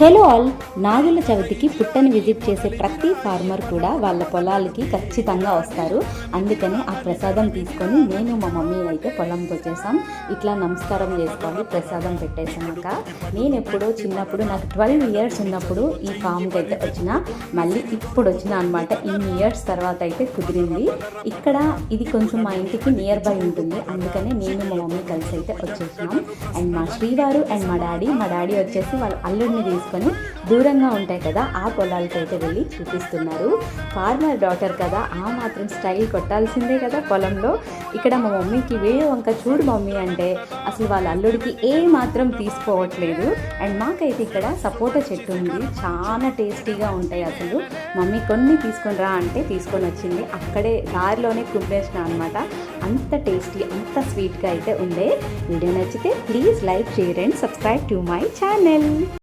Hello all, నాగుల చవితికి పుట్టని visit చేసే ప్రతి ఫార్మర్ కూడా వాళ్ళ పొలాలకి ఖచ్చితంగా వస్తారు. అందుకని ఆ ప్రసాదం తీసుకొని నేను మా మమ్మీ అయితే పొలంకి వచ్చేసాం. ఇట్లా నమస్కారం చేసుకొని ప్రసాదం పెట్టేసాక నేను ఎప్పుడో చిన్నప్పుడు నాకు 12 ఇయర్స్ ఉన్నప్పుడు ఈ ఫామ్కి అయితే వచ్చిన, మళ్ళీ ఇప్పుడు వచ్చిన అనమాట. ఇన్ని ఇయర్స్ తర్వాత అయితే కుదిరింది. ఇక్కడ ఇది కొంచెం మా ఇంటికి నియర్ బై ఉంటుంది, అందుకనే నేను మా మమ్మీ కలిసి అయితే వచ్చేసినాం. అండ్ మా శ్రీవారు అండ్ మా డాడీ వచ్చేసి వాళ్ళ అల్లుడిని తీసుకొని దూరంగా ఉంటాయి కదా ఆ పొలాలకి అయితే వెళ్ళి చూపిస్తున్నారు. ఫార్మర్ డాటర్ కదా, ఆ మాత్రం స్టైల్ కొట్టాల్సిందే కదా పొలంలో. ఇక్కడ మా మమ్మీకి వేరే వంక చూడు మమ్మీ అంటే అసలు వాళ్ళ అల్లుడికి ఏ మాత్రం తీసుకోవట్లేదు. అండ్ మాకైతే ఇక్కడ సపోటా చెట్టు ఉంది, చాలా టేస్టీగా ఉంటాయి. అసలు మమ్మీ కొన్ని తీసుకొని రా అంటే తీసుకొని వచ్చింది, అక్కడే దారిలోనే కుమ్మేసిన అనమాట. అంత టేస్టీ అంత స్వీట్గా అయితే ఉండే. వీడియో నచ్చితే please like, share and subscribe to my channel.